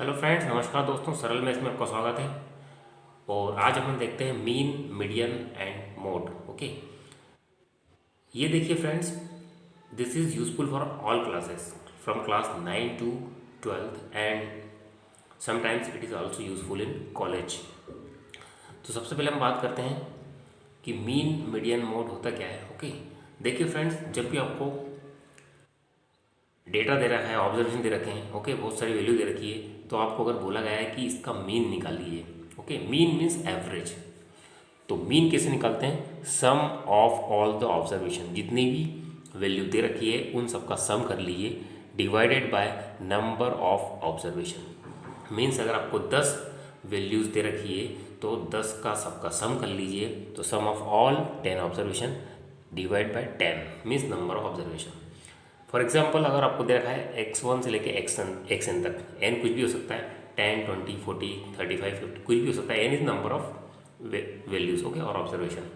Hello friends, नमस्कार दोस्तों। सरल में इसमें आपका स्वागत है। और आज हम देखते हैं mean, median and mode. Okay, ये देखिए friends, this is useful for all classes from class 9 to 12 and sometimes it is also useful in college. तो सबसे पहले हम बात करते हैं कि मीन, मीडियन, मोड होता क्या है। ओके, देखिए फ्रेंड्स, जब भी आपको डेटा दे रखा है, ऑब्जर्वेशन दे रखे हैं, ओके, बहुत सारी वैल्यू दे रखी है, तो आपको अगर बोला गया है कि इसका मीन निकालिए। Okay, mean means average. तो मीन कैसे निकालते हैं? सम ऑफ ऑल द ऑब्जर्वेशन, जितनी भी वैल्यू दे रखी है उन सबका सम कर लीजिए, divided by number of observation. Means अगर आपको 10 वैल्यूज़ दे रखी है तो 10 का सबका सम कर लीजिए, तो sum of all 10 observation divide by 10 means number of observation. For example, अगर आपको दे रखा है x1 से लेके xn तक, n कुछ भी हो सकता है, 10, 20, 40, 35, 50, कुछ भी हो सकता है। n is number of values, okay, और ऑब्जर्वेशन।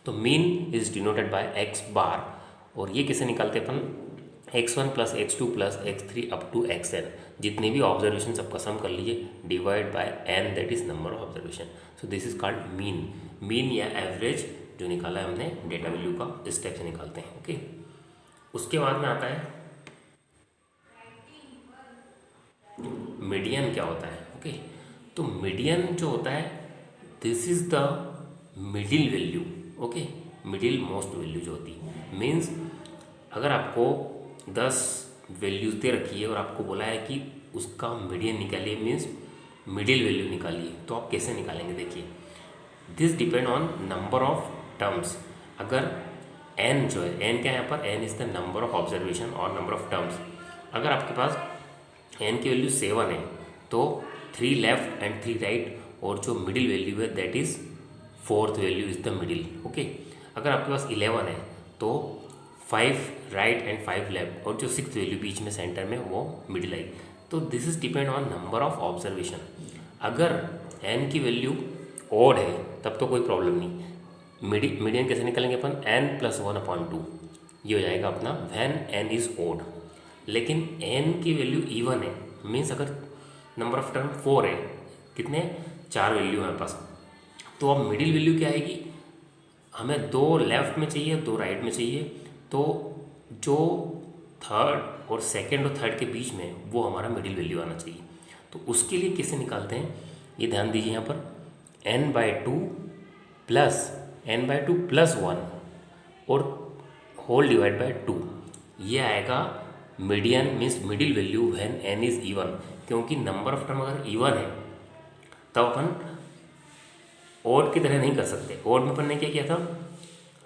तो mean is denoted by x bar, और ये कैसे निकालते हैं अपन? x1 plus x2 plus x3 up to xn, जितने भी ऑब्जर्वेशन सबका सम कर लीजिए, divide by n, that is number of observation. So this is called mean. Mean या एवरेज जो निकाला है हमने डेटा वैल्यू का, इस टाइप से निकालते हैं। ओके, उसके बाद में आता है मीडियन। क्या होता है? ओके, तो मीडियन जो होता है, this is the middle value. Okay, middle most value जो होती है, मीन्स अगर आपको 10 वैल्यूज दे रखी है और आपको बोला है कि उसका मीडियन निकालिए, मीन्स मिडिल वैल्यू निकालिए, तो आप कैसे निकालेंगे? देखिए, this depend on number of terms. अगर n जो है, n क्या है यहाँ पर? n is the number of observation और नंबर ऑफ टर्म्स। अगर आपके पास n की वैल्यू 7 है तो 3 लेफ्ट एंड 3 राइट, और जो मिडिल वैल्यू है that is fourth value is the middle. Okay, अगर आपके पास 11 है तो 5 राइट एंड 5 लेफ्ट, और जो 6th वैल्यू बीच में सेंटर में वो मिडिल आई। तो this is depend on number of observation. अगर n की वैल्यू ओड है तब तो कोई प्रॉब्लम नहीं। मीडियन कैसे निकालेंगे अपन? n प्लस 1/2, ये हो जाएगा अपना व्हेन n इज ओड। लेकिन n की वैल्यू इवन है, मीन्स अगर नंबर ऑफ टर्म 4 है, कितने? 4 वैल्यू हमारे पास, तो अब मिडिल वैल्यू क्या आएगी? हमें 2 लेफ्ट में चाहिए, 2 राइट में चाहिए, तो जो थर्ड और सेकंड और थर्ड के बीच में वो हमारा मिडिल वैल्यू आना चाहिए। तो उसके लिए कैसे निकालते हैं, ये ध्यान दीजिए। यहाँ पर n/2 प्लस 1 और होल डिवाइड बाय 2, ये आएगा median, means middle value when n is even. क्योंकि नंबर ऑफ टर्म अगर इवन है तब अपन ओड की तरह नहीं कर सकते। ओड में अपन ने क्या किया था?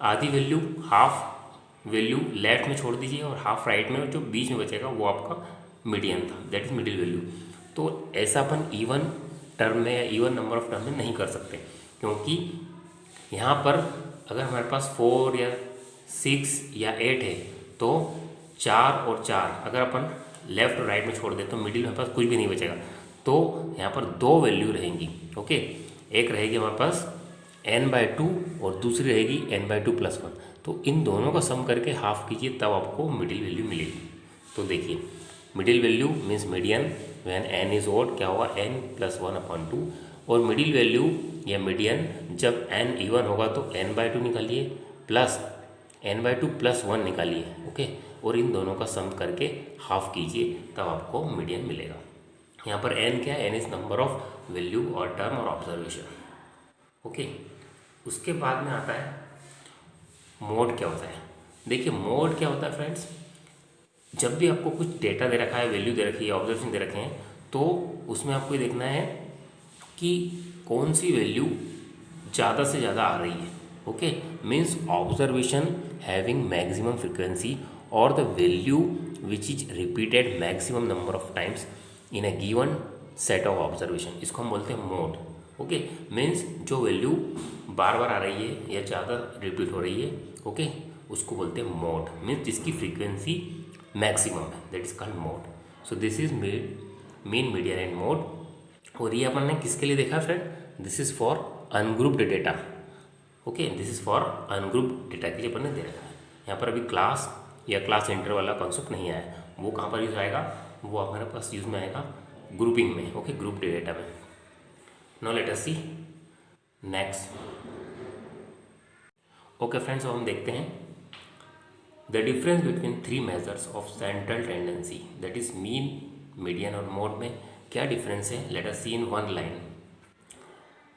आधी वैल्यू, हाफ वैल्यू लेफ्ट में छोड़ दीजिए और हाफ राइट में, और जो बीच में बचेगा वो आपका मीडियन था, दैट इज मिडिल वैल्यू। तो ऐसा अपन इवन टर्म में या इवन नंबर ऑफ टर्म में नहीं कर सकते, क्योंकि यहाँ पर अगर हमारे पास 4 या 6 या 8 है तो 4 और 4 अगर अपन लेफ्ट और राइट में छोड़ दे तो मिडिल में पास कुछ भी नहीं बचेगा। तो यहाँ पर 2 वैल्यू रहेंगी। ओके, एक रहेगी हमारे पास n/2 और दूसरी रहेगी n/2 प्लस 1। तो इन दोनों का सम करके हाफ कीजिए, तब आपको मिडिल वैल्यू मिलेगी। तो देखिए, middle value means median when n is odd, क्या होगा? n plus 1/2। और मिडिल वैल्यू या मीडियन जब n इवन होगा तो n/2 निकालिए प्लस n/2 प्लस 1 निकालिए। ओके, और इन दोनों का सम करके हाफ कीजिए, तब आपको मीडियन मिलेगा। यहाँ पर n क्या है? n is number of value और टर्म और ऑब्जर्वेशन। ओके, उसके बाद में आता है मोड। क्या होता है? देखिए, मोड क्या होता है फ्रेंड्स, जब भी आपको कुछ डेटा दे रखा है, वैल्यू दे रखी है, ऑब्जर्वेशन दे रखे हैं, तो उसमें आपको ये देखना है कि कौन सी वैल्यू ज़्यादा से ज़्यादा आ रही है। Okay, means observation having maximum frequency or the value which is repeated maximum number of times in a given set of observation, इसको हम बोलते हैं मोड। ओके, मीन्स जो वैल्यू बार बार आ रही है या ज़्यादा रिपीट हो रही है, ओके, उसको बोलते हैं मोड। मीन्स जिसकी फ्रीक्वेंसी मैक्सिमम है, that is called mode. So this is mean, median and mode. और ये अपन ने किसके लिए देखा friend? This is for ungrouped data. Okay, this is for ungrouped data के लिए अपन ने दे रखा है। यहाँ पर अभी क्लास या क्लास सेंटर वाला कॉन्सेप्ट नहीं आया, वो कहाँ पर यूज आएगा? वो हमारे पास यूज में आएगा ग्रुपिंग में, ओके, ग्रुप डेटा में। Now let us see next. Okay friends, अब हम देखते हैं the difference between three measures of central tendency, that is mean, median और मोड में क्या डिफरेंस है। Let us see in one line.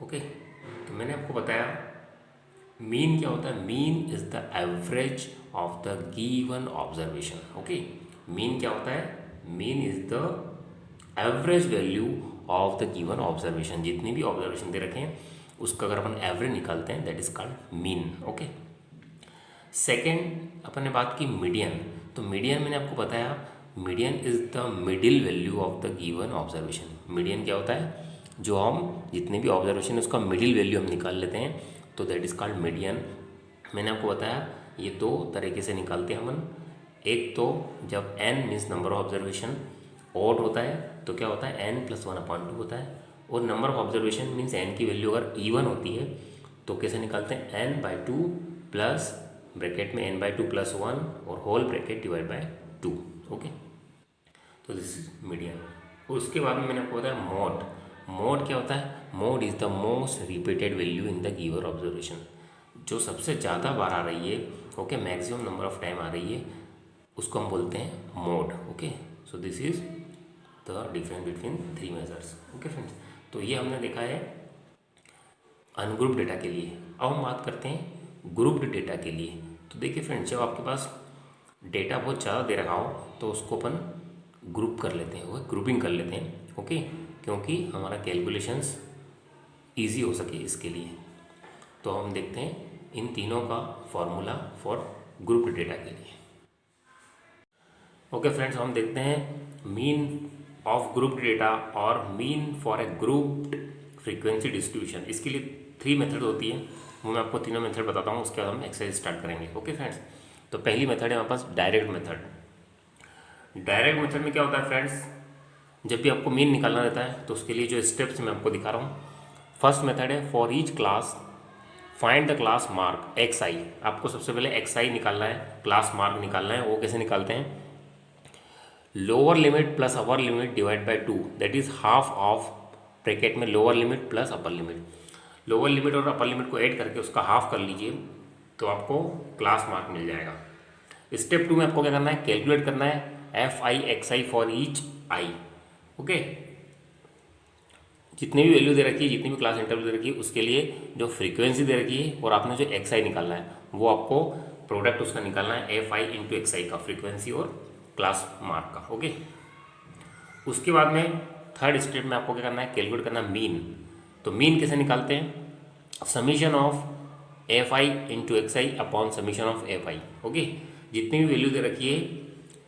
Okay, तो मैंने आपको बताया मीन क्या होता है। Mean is the average of the given observation. Okay, mean क्या होता है, mean is the average value of the given observation. जितनी भी ऑब्जर्वेशन दे रखे हैं उसका अगर अपन एवरेज निकालते हैं that is called mean. Okay, second अपन ने बात की मीडियन। तो मीडियन मैंने आपको बताया median is the middle value of the given observation. Median क्या होता है, जो हम जितने भी ऑब्जर्वेशन है उसका मिडिल वैल्यू हम निकाल लेते हैं, तो दैट इज़ कॉल्ड मीडियन। मैंने आपको बताया ये दो तरीके से निकालते हैं हम। एक तो जब n means number of observation odd होता है तो क्या होता है n+1/2 होता है, और number of observation means n की वैल्यू अगर इवन होती है तो कैसे निकालते हैं n/2 प्लस ब्रैकेट में n/2 + 1 और whole bracket divide by 2। Okay, तो दिस इज मीडियन। उसके बाद में मैंने आपको बताया मोड। मोड क्या होता है, mode is the most repeated value in the given observation. जो सबसे ज़्यादा बार आ रही है, okay, maximum number of time आ रही है, उसको हम बोलते हैं mode. Okay, so this is the difference between three measures. Okay friends, तो ये हमने देखा है अनग्रुप्ड डेटा के लिए। अब हम बात करते हैं ग्रुप्ड डेटा के लिए। तो देखिए फ्रेंड्स, जब आपके पास डेटा बहुत ज़्यादा दे रखा हो तो उसको अपन ग्रुप कर लेते हैं, वो ग्रुपिंग कर लेते हैं। ओके, क्योंकि हमारा कैलकुलेशंस ईजी हो सके इसके लिए। तो हम देखते हैं इन तीनों का फॉर्मूला फॉर ग्रुप्ड डेटा के लिए। ओके फ्रेंड्स, हम देखते हैं मीन ऑफ ग्रुप्ड डेटा और mean for a grouped frequency distribution. इसके लिए 3 मेथड होती है, वो मैं आपको तीनों मेथड बताता हूँ, उसके बाद हम एक्सरसाइज स्टार्ट करेंगे। ओके फ्रेंड्स, तो पहली मेथड है हमारे पास डायरेक्ट मेथड। डायरेक्ट मेथड में क्या होता है फ्रेंड्स, जब भी आपको मीन निकालना रहता है तो उसके लिए जो स्टेप्स मैं आपको दिखा रहा हूँ। फर्स्ट मेथड है for each class find the class mark xi। आपको सबसे पहले xi निकालना है, क्लास मार्क निकालना है। वो कैसे निकालते हैं, lower limit plus upper limit divide by 2, that is half of bracket में lower limit plus upper limit. Lower limit और अपर लिमिट को ऐड करके उसका हाफ कर लीजिए तो आपको क्लास मार्क मिल जाएगा। स्टेप 2 में आपको क्या करना है, कैलकुलेट करना है fi xi for each i। Okay, जितनी भी वैल्यू दे रखी है, जितनी भी क्लास इंटरवल दे रखी है, उसके लिए जो फ्रीक्वेंसी दे रखी है और आपने जो xi निकालना है वो आपको प्रोडक्ट उसका निकालना है fi इंटू xi का, फ्रीक्वेंसी और क्लास मार्क का। ओके, उसके बाद में थर्ड स्टेप में आपको क्या करना है, कैलकुलेट करना है मीन। तो मीन कैसे निकालते हैं, summation of fi into xi upon summation of fi। Okay, जितनी भी वैल्यू दे रखी है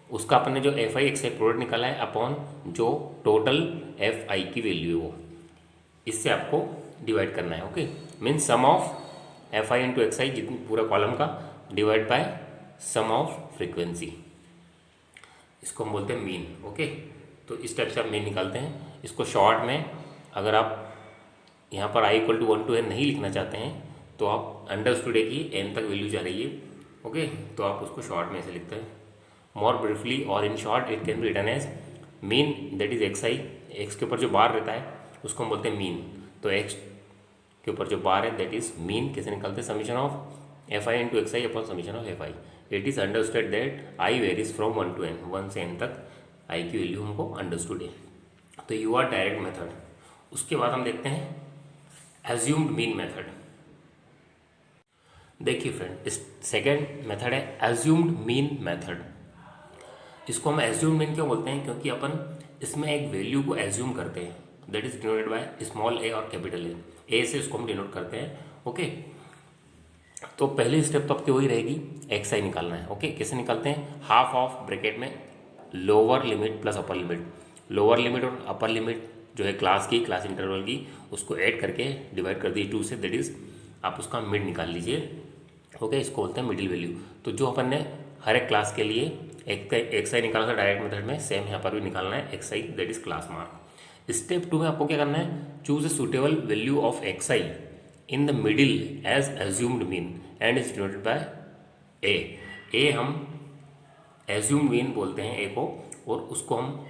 उसका अपन ने जो fi xi प्रोडक्ट निकाला है अपॉन जो टोटल fi की वैल्यू है वो, इससे आपको डिवाइड करना है। Okay, mean sum of fi into xi, जितनी पूरा कॉलम का, divide by sum of frequency, इसको हम बोलते हैं मीन। ओके, तो इस टाइप से आप मीन निकालते हैं। इसको शॉर्ट में अगर आप यहाँ पर i = 1 to n नहीं लिखना चाहते हैं तो आप अंडरस्टूड है कि n तक वैल्यू जा रही है। ओके, तो आप उसको शॉर्ट में ऐसे लिखते हैं, मोर ब्रीफली और in short it can be written as mean, that is xi। x के ऊपर जो बार रहता है उसको हम बोलते हैं मीन। तो x के ऊपर जो बार है दैट इज मीन। कैसे निकालते हैं, summation of fi into xi upon summation of fi। It is understood that i varies from 1 to n, 1 से n तक i की वैल्यू हमको अंडरस्टूड है। तो यू आर डायरेक्ट मेथड। उसके बाद हम देखते हैं एज्यूम्ड मीन मेथड। देखिए फ्रेंड, इस सेकेंड मेथड है एज्यूम्ड मीन मेथड। इसको हम एज्यूम्ड मीन क्यों बोलते हैं, क्योंकि अपन इसमें एक वैल्यू को एज्यूम करते हैं, that is denoted by small a और कैपिटल ए से इसको हम डिनोट करते हैं। ओके, तो पहली स्टेप तो आपकी वही रहेगी, xi निकालना है। ओके, कैसे निकालते हैं, हाफ ऑफ ब्रैकेट में lower limit plus upper limit. Lower limit और अपर लिमिट जो है क्लास की, क्लास इंटरवल की, उसको ऐड करके डिवाइड कर दीजिए 2 से, दैट इज आप उसका मिड निकाल लीजिए। ओके, इसको बोलते हैं मिडिल वैल्यू। तो जो अपन ने हर एक क्लास के लिए xi निकाला था डायरेक्ट मेथड में, सेम यहाँ पर भी निकालना है xi, that is class mark. Step 2 में आपको क्या करना है, choose a suitable value of xi in the middle as assumed mean and is denoted by A. हम एज्यूम्ड मीन बोलते हैं ए को, और उसको हम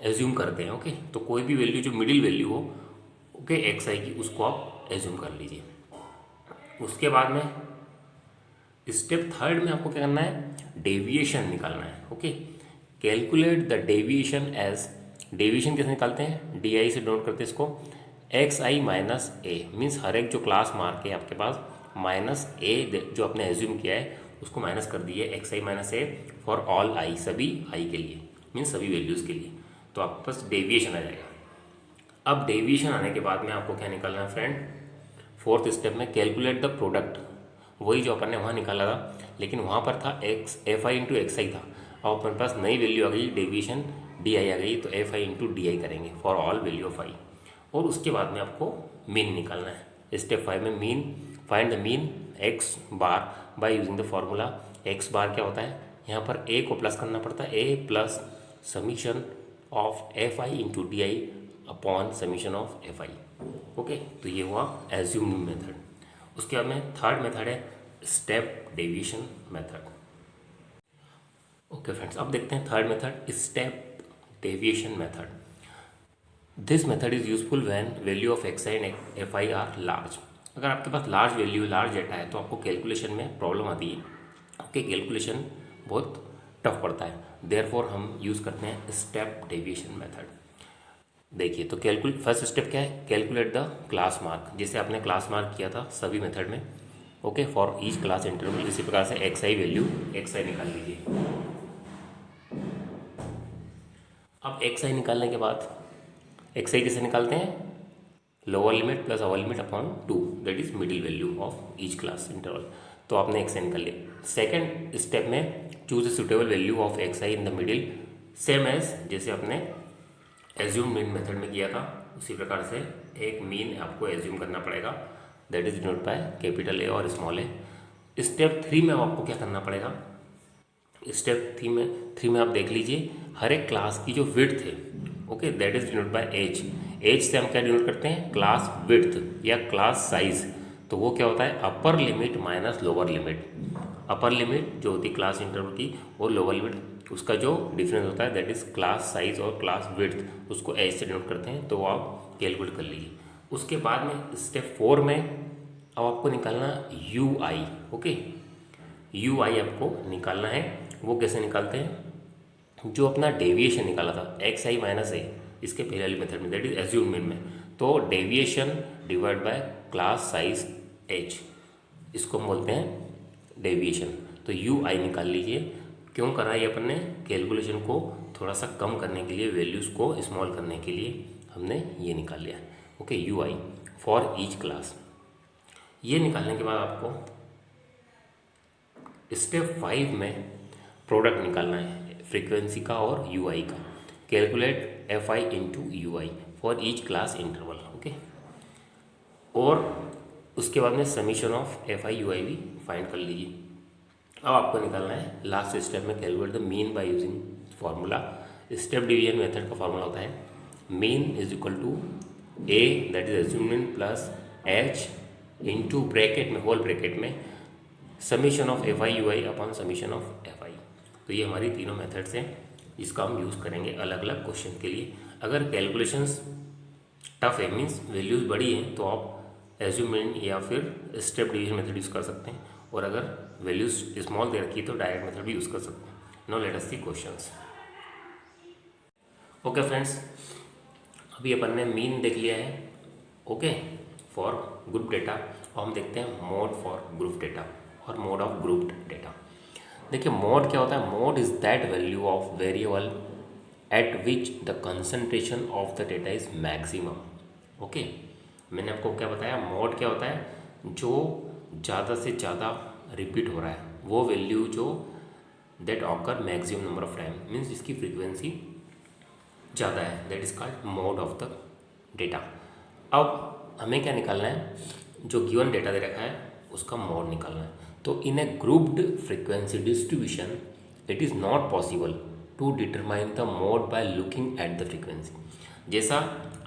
एज्यूम करते हैं। ओके, तो कोई भी वैल्यू जो मिडिल वैल्यू हो ओके एक्स आई की, उसको आप एज्यूम कर लीजिए। उसके बाद में स्टेप थर्ड में आपको क्या करना है, डेविएशन निकालना है। Okay, calculate the deviation as, deviation कैसे निकालते हैं, डी आई से डोट करते हैं इसको, एक्स आई माइनस ए, मीन्स हर एक जो क्लास मार्क है आपके पास माइनस ए जो आपने एज्यूम किया है उसको माइनस कर दिए x I minus A for all I, सभी आई के लिए, मीन्स सभी वैल्यूज़ के लिए, तो आपके पास डेविएशन आ जाएगा। अब डेविएशन आने के बाद में आपको क्या निकालना है फ्रेंड, फोर्थ स्टेप में कैलकुलेट द प्रोडक्ट, वही जो अपन ने वहाँ निकाला था, लेकिन वहाँ पर था x f i into x i था, अब अपने पास नई वैल्यू आ गई डेविएशन डी आई आ गई, तो एफ आई इंटू डी आई करेंगे फॉर ऑल वैल्यू ऑफ आई। और उसके बाद में आपको मीन निकालना है। स्टेप 5 में mean, find the mean x bar by using the formula. X bar क्या होता है, यहाँ पर ए को प्लस करना पड़ता है, A plus summation of f i into d i upon summation of f i. Okay, तो ये हुआ एज्यूमिंग मेथड। उसके बाद में थर्ड मेथड है step deviation method. Okay friends, अब देखते हैं third method, step deviation method. This method is useful when value of x i and f i are large. अगर आपके पास लार्ज वैल्यू, लार्ज डेटा है तो आपको कैलकुलेशन में प्रॉब्लम आती है। ओके, कैलकुलेशन बहुत टफ पड़ता है, देयरफॉर हम यूज़ करते हैं स्टेप डेविएशन मेथड। देखिए, तो फर्स्ट स्टेप क्या है, कैलकुलेट द क्लास मार्क, जैसे आपने क्लास मार्क किया था सभी मेथड में। Okay, for each class interval, इसी प्रकार से x I value x i निकाल लीजिए। अब एक्स आई निकालने के बाद एक्स आई कैसे निकालते हैं, lower limit plus upper limit upon 2, that is middle value of each class interval. तो आपने एक्स आई निकाल लिया। सेकेंड स्टेप में choose a suitable value of x i in the middle, same as जैसे आपने एज्यूम मीन मेथड में किया था, उसी प्रकार से एक मीन आपको एज्यूम करना पड़ेगा, that is denote by capital A और स्मॉल ए। स्टेप 3 में आपको क्या करना पड़ेगा, स्टेप 3 में आप देख लीजिए हर एक क्लास की जो विड्थ है, okay, that is denote by h. H से हम क्या डिनोट करते हैं, क्लास विड्थ या क्लास साइज। तो वो क्या होता है, upper limit minus lower limit. Upper limit जो होती है क्लास इंटरवल की और लोअर लिमिट उसका जो डिफरेंस होता है दैट इज क्लास साइज और क्लास विड्थ, उसको एज से डिनोट करते हैं। तो वो आप कैलकुलेट कर लीजिए। उसके बाद में स्टेप 4 में अब आपको निकालना यू आई। ओके, यू आई आपको निकालना है। वो कैसे निकालते हैं, जो अपना डेविएशन निकाला था एक्स आई माइनस ए, इसके पहले वाली मेथड में दैट इज एज्यूम मीन में, तो deviation divide by class size H, इसको हम बोलते हैं डेविएशन। तो यू आई निकाल लीजिए। क्यों करा ये अपन ने, कैलकुलेशन को थोड़ा सा कम करने के लिए, वैल्यूज़ को स्मॉल करने के लिए हमने ये निकाल लिया। Okay, you i for each class. ये निकालने के बाद आपको स्टेप 5 में प्रोडक्ट निकालना है फ्रीक्वेंसी का और यू आई का। Calculate f i into u i for each class interval. Okay, और उसके बाद में summation of f i u i भी फाइंड कर लीजिए। अब आपको निकालना है लास्ट स्टेप में calculate the mean by using formula. Step division method का फार्मूला होता है mean is equal to A that is assuming plus h into bracket में, होल ब्रैकेट में, summation of f i u I upon summation of f आई। तो ये हमारी तीनों methods हैं, इसका हम यूज़ करेंगे अलग अलग क्वेश्चन के लिए। अगर कैलकुलेशंस टफ है, मीन्स वैल्यूज़ बड़ी हैं, तो आप एज्यूमिंग या फिर स्टेप डिवीजन मेथड यूज़ कर सकते हैं, और अगर वैल्यूज स्मॉल दे रखी तो डायरेक्ट मेथड भी यूज़ कर सकते हैं। नो लेट अस सी क्वेश्चंस। ओके फ्रेंड्स, अभी अपन ने मीन देख लिया है, ओके, फॉर ग्रुप डेटा। और हम देखते हैं मोड फॉर ग्रुप डेटा और मोड ऑफ ग्रुप डेटा। देखिए, मोड क्या होता है, mode is that value of variable eight which the concentration of the data is maximum. Okay, मैंने आपको क्या बताया, मोड क्या होता है, जो ज़्यादा से ज़्यादा रिपीट हो रहा है, वो वैल्यू जो that occur maximum number of time, means इसकी फ्रीक्वेंसी ज़्यादा है, that is called mode of the data. अब हमें क्या निकालना है, जो गिवन डेटा दे रखा है उसका मोड निकालना है। तो in a grouped frequency distribution it is not possible to determine the mode by looking at the frequency. जैसा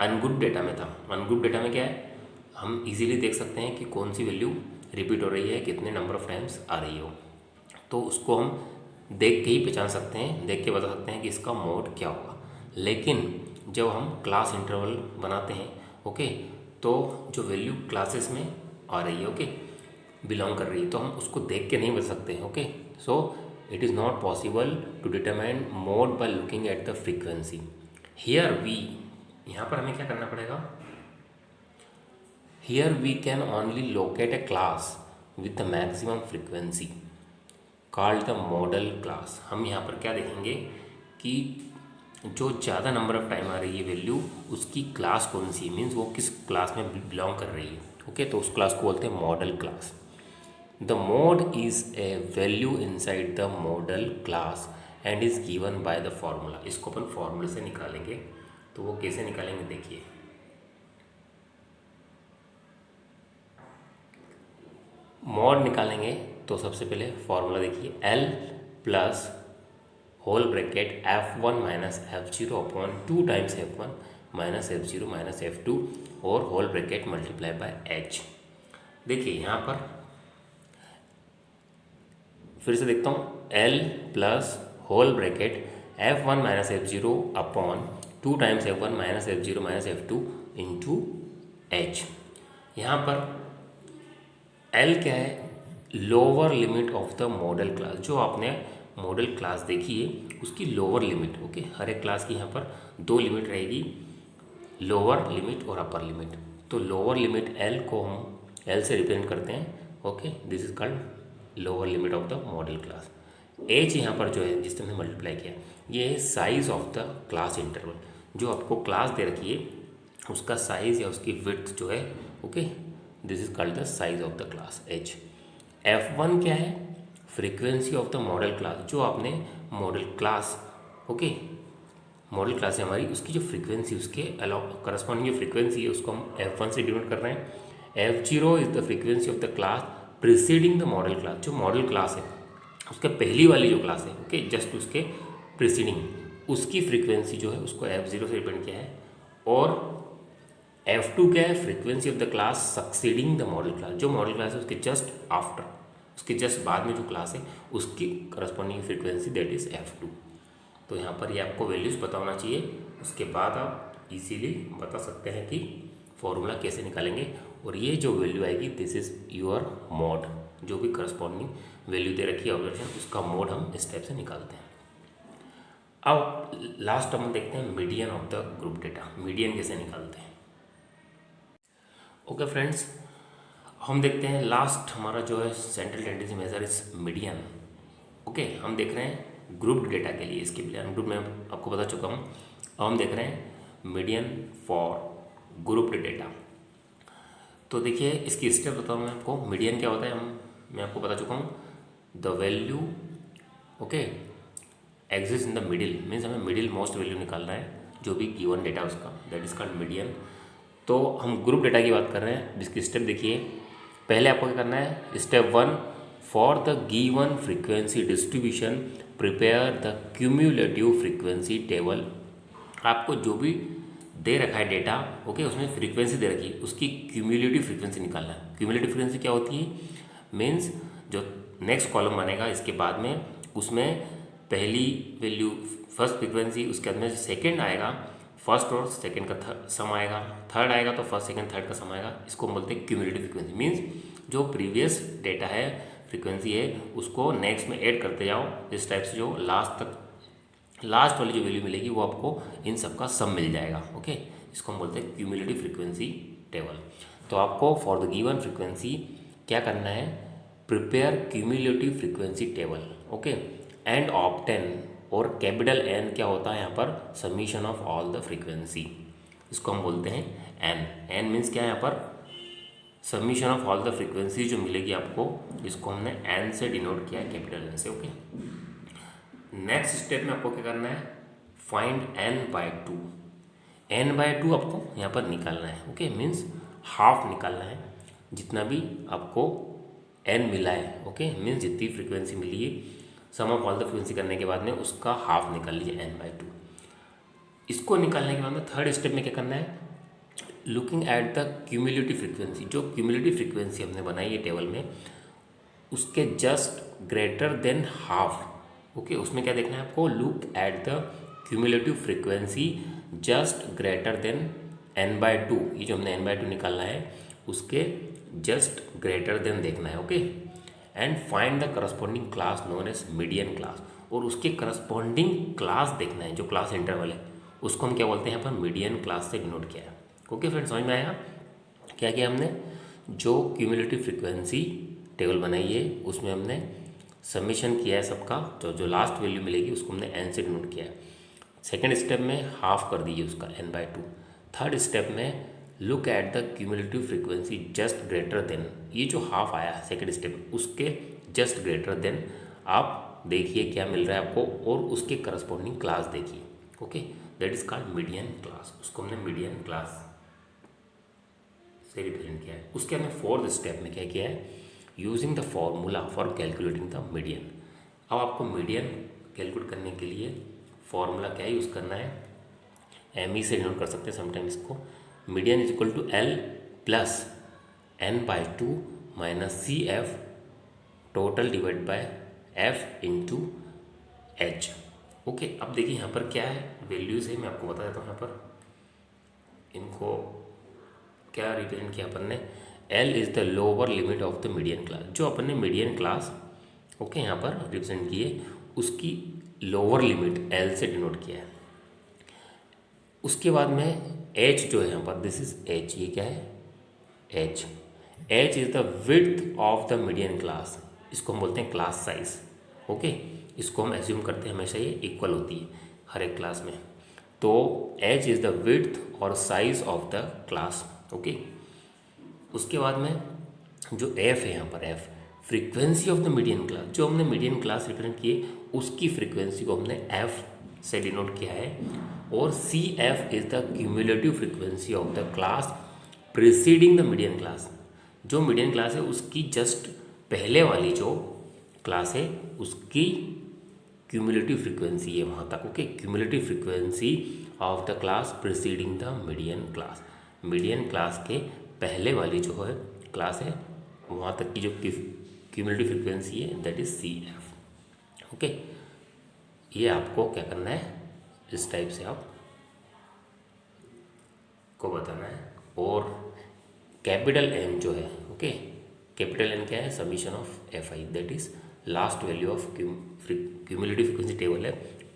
अनग्रुप डेटा में था, अनग्रुप डेटा में क्या है, हम इजीली देख सकते हैं कि कौन सी वैल्यू रिपीट हो रही है, कितने नंबर ऑफ टाइम्स आ रही हो, तो उसको हम देख के ही पहचान सकते हैं, देख के बता सकते हैं कि इसका मोड क्या होगा। लेकिन जब हम क्लास इंटरवल बनाते हैं, ओके, तो जो वैल्यू क्लासेस में आ रही है, ओके, बिलोंग कर रही है, तो हम उसको देख के नहीं बता सकते हैं, okay. So it is not possible to determine mode by looking at the frequency. Here we, यहाँ पर हमें क्या करना पड़ेगा, here we can only locate a class with the maximum frequency called the modal class. हम यहाँ पर क्या देखेंगे कि जो ज़्यादा नंबर ऑफ टाइम आ रही है वैल्यू, उसकी क्लास कौन सी है, मीन्स वो किस क्लास में बिलोंग कर रही है, ओके, तो उस क्लास को बोलते हैं model class. The mode is a value inside the modal class and is given by the formula. इसको अपन फॉर्मूले से निकालेंगे, तो वो कैसे निकालेंगे देखिए। मॉड निकालेंगे तो सबसे पहले फॉर्मूला देखिए, L plus whole bracket F1 minus F0 upon 2 times F1 minus F0 minus F2 और whole bracket multiply by H। देखिए यहाँ पर फिर से देखता हूँ, L plus whole bracket F1 minus F0 upon 2 times F1 minus F0 minus F2 into H। यहाँ पर L क्या है, lower limit of the modal class. जो आपने मॉडल क्लास देखी है उसकी लोअर लिमिट, ओके, हर एक क्लास की यहाँ पर 2 लिमिट रहेगी, लोअर लिमिट और अपर लिमिट। तो लोअर लिमिट L को हम L से रिप्रेजेंट करते हैं, okay, this is called lower limit of the modal class. H यहाँ पर जो है जिससे हमने मल्टीप्लाई किया, ये है size of the class interval. जो आपको क्लास दे रखी है उसका साइज या उसकी विड्थ जो है, okay, this is called the size of the class H। F1 क्या है, frequency of the modal class. जो आपने model class, okay, model class है हमारी, उसकी जो फ्रीक्वेंसी, उसके करस्पॉन्डिंग जो फ्रीक्वेंसी है उसको हम F1 से डिनोट कर रहे हैं। F0 is the frequency of the class preceding the modal class. जो मॉडल क्लास है उसके पहली वाली जो क्लास है, ओके, जस्ट उसके प्रीसीडिंग, उसकी फ्रीक्वेंसी जो है उसको F0 से रिप्रेजेंट किया है। और F2 क्या है, frequency of the class succeeding the modal class. जो मॉडल क्लास है उसके जस्ट आफ्टर, उसके जस्ट बाद में जो क्लास है उसकी corresponding frequency, that is F2। तो यहाँ पर ये आपको वैल्यूज़ पता होना चाहिए, उसके बाद आप इजीली बता सकते हैं कि फॉर्मूला कैसे निकालेंगे। और ये जो वैल्यू आएगी, दिस इज़ योर मोड। जो भी करस्पॉन्डिंग वैल्यू दे रखी है ऑब्जर्वेशन, उसका मोड हम इस टाइप से निकालते हैं। अब लास्ट हम देखते हैं median of the group data. Median कैसे निकालते हैं, ओके फ्रेंड्स, हम देखते हैं लास्ट हमारा जो है central tendency measure is median. Okay, हम देख रहे हैं ग्रुप डेटा के लिए, इसके लिए ग्रुप में आपको बता चुका हूँ। अब हम देख रहे हैं मीडियन फॉर ग्रुप डेटा। तो देखिए इसकी स्टेप बताऊँ मैं आपको। मीडियन क्या होता है मैं आपको बता चुका हूँ। The value, okay, exist in the middle, means हमें मिडिल मोस्ट वैल्यू निकालना है जो भी गिवन डेटा उसका, दैट इज कॉल्ड मीडियन। तो हम ग्रुप डेटा की बात कर रहे हैं, जिसकी स्टेप देखिए। पहले आपको क्या करना है, step 1, for the given frequency distribution prepare the cumulative frequency table. आपको जो भी दे रखा है डेटा, ओके, उसमें फ्रीक्वेंसी दे रखी है, उसकी क्यूम्युलेटिव फ्रीक्वेंसी निकालना है। क्यूम्युलेटिव फ्रीक्वेंसी क्या होती है, मीन्स जो नेक्स्ट कॉलम बनेगा इसके बाद में, उसमें पहली वैल्यू फर्स्ट फ्रीक्वेंसी, उसके बाद में सेकेंड आएगा, फर्स्ट और सेकंड का सम आएगा, थर्ड आएगा तो फर्स्ट सेकंड थर्ड का सम आएगा। इसको हम बोलते हैं क्यूमुलेटिव फ्रीक्वेंसी। मीन्स जो प्रीवियस डेटा है, फ्रीक्वेंसी है, उसको नेक्स्ट में ऐड करते जाओ, इस टाइप से जो लास्ट वाली जो वैल्यू मिलेगी वो आपको इन सब का सम मिल जाएगा। ओके, इसको हम बोलते हैं क्यूमुलेटिव फ्रीक्वेंसी टेबल। तो आपको फॉर द गिवन फ्रीक्वेंसी क्या करना है, prepare cumulative frequency table, okay, and obtain, और कैपिटल एन क्या होता है यहाँ पर, summation of all the frequency. इसको हम बोलते हैं एन। एन मीन्स क्या है यहाँ पर, summation of all the frequency जो मिलेगी आपको, इसको हमने एन से डिनोट किया है, कैपिटल एन से। ओके, नेक्स्ट स्टेप में आपको क्या करना है, find N by 2। N by 2 आपको यहाँ पर निकालना है। ओके, मीन्स हाफ निकालना है, जितना भी आपको एन मिला है। ओके, मीन्स जितनी फ्रीक्वेंसी मिली है, सम ऑफ ऑल द फ्रीक्वेंसी करने के बाद में उसका हाफ निकाल लीजिए, एन बाय 2। इसको निकालने के बाद में थर्ड स्टेप में क्या करना है, looking at the cumulative frequency. जो क्यूमुलेटिव फ्रीक्वेंसी हमने बनाई है टेबल में, उसके just greater than half. Okay, उसमें क्या देखना है आपको, look at the cumulative frequency just greater than n/2, ये जो हमने n/2 निकालना है उसके जस्ट ग्रेटर देन देखना है। Okay, and find the corresponding class known as median class, और उसके करस्पॉन्डिंग क्लास देखना है, जो क्लास इंटरवल है उसको हम क्या बोलते हैं यहाँ पर मीडियन क्लास से डिनोट किया है। ओके फ्रेंड्स, समझ में आया क्या किया हमने? जो क्यूमुलेटिव फ्रीक्वेंसी टेबल बनाई है उसमें हमने समीशन किया है सबका, जो लास्ट वैल्यू मिलेगी उसको हमने n से डिनोट किया है। सेकेंड स्टेप में हाफ कर दीजिए उसका n/2। थर्ड स्टेप में look at the cumulative frequency just greater than, ये जो हाफ आया सेकेंड स्टेप उसके जस्ट ग्रेटर देन आप देखिए क्या मिल रहा है आपको, और उसके करस्पॉन्डिंग क्लास देखिए। Okay, that is called median class, उसको हमने मीडियन क्लास से रिप्रेजेंट किया है। उसके हमने फोर्थ स्टेप में क्या किया है? Using the formula for calculating the median. अब आपको मीडियन कैलकुलेट करने के लिए फॉर्मूला क्या यूज़ करना है? एम ई से डिनोट कर सकते हैं समटाइम इसको। Median is equal to L plus n/2 minus C F total divide by F into H. Okay, अब देखिए यहाँ पर क्या है वैल्यूज़ है, मैं आपको बता देता हूँ। यहाँ पर इनको क्या रिप्रेजेंट किया अपन ने? L is the lower limit of the median class, जो अपन ने मीडियन क्लास ओके यहाँ पर रिप्रेजेंट किए उसकी लोअर लिमिट एल से डिनोट किया है। उसके बाद में एच जो है यहाँ पर, दिस इज एच, ये क्या है? H. H is the width of the median class, इसको हम बोलते हैं क्लास साइज। ओके, इसको हम एज्यूम करते हैं हमेशा ये इक्वल होती है हर एक क्लास में। तो एच इज़ द विड्थ और size of the class. Okay, उसके बाद में जो एफ है यहाँ पर, F frequency of the median class, जो हमने मीडियन क्लास रिप्रेजेंट किए उसकी फ्रीक्वेंसी को हमने एफ से डिनोट किया है। और C F is the cumulative frequency of the class preceding the median class, जो मीडियन क्लास है उसकी जस्ट पहले वाली जो क्लास है उसकी क्यूमुलेटिव फ्रीक्वेंसी है वहाँ तक। Okay, cumulative frequency of the class preceding the median class, median class के पहले वाली जो है क्लास है वहाँ तक की जो क्यूमुलेटिव फ्रीक्वेंसी है that is C F. Okay, ये आपको क्या करना है, इस टाइप से आप को बताना है। और कैपिटल एन जो है, ओके, कैपिटल एन क्या है? Summation of f I, that is last value of cumulative frequency table है,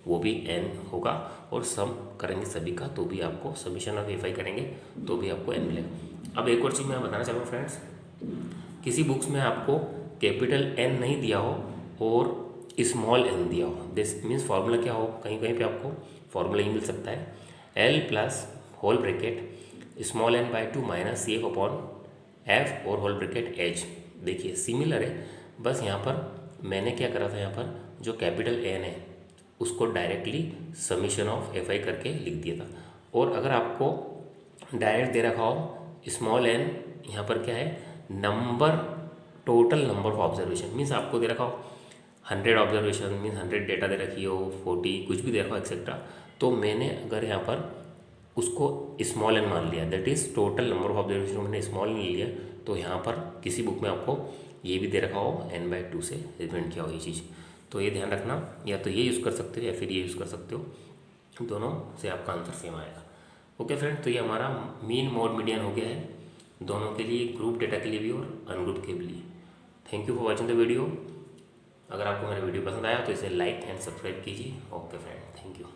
वो भी एन होगा। और सम करेंगे सभी का तो भी आपको समीशन ऑफ एफ आई करेंगे तो भी आपको एन मिलेगा। अब एक और चीज़ मैं बताना चाहूँ फ्रेंड्स, किसी बुक्स में आपको कैपिटल एन नहीं दिया हो और स्मॉल एन दिया हो, दिस मीन्स फार्मूला क्या हो, कहीं कहीं पे आपको फार्मूला ही मिल सकता है L plus whole bracket small n/2 minus C F upon F और होल ब्रैकेट एच। देखिए सिमिलर है, बस यहाँ पर मैंने क्या करा था, यहाँ पर जो कैपिटल एन है उसको डायरेक्टली समीशन ऑफ एफ आई करके लिख दिया था। और अगर आपको डायरेक्ट दे रखा हो स्मॉल एन, यहाँ पर क्या है? Number, total number of observation, means आपको दे रखा हो 100 ऑब्जर्वेशन, मीन्स 100 डेटा दे रखी हो, 40 कुछ भी दे रखा हो एक्सेट्रा, तो मैंने अगर यहाँ पर उसको स्मॉल एन मान लिया, that is total number of observation मैंने स्मॉल एन लिया, तो यहाँ पर किसी बुक में आपको ये भी दे रखा हो n/2 से रिप्रेजेंट किया हो ये चीज़, तो ये ध्यान रखना, या तो ये यूज़ कर सकते हो या फिर ये यूज़ कर सकते हो, दोनों से आपका आंसर सेम आएगा। ओके फ्रेंड, तो ये हमारा मीन मोड मीडियन हो गया है दोनों के लिए, ग्रुप डेटा के लिए भी और अनग्रुप के लिए। Thank you for watching the video. अगर आपको मेरा वीडियो पसंद आया तो इसे लाइक एंड सब्सक्राइब कीजिए। Okay friend, thank you.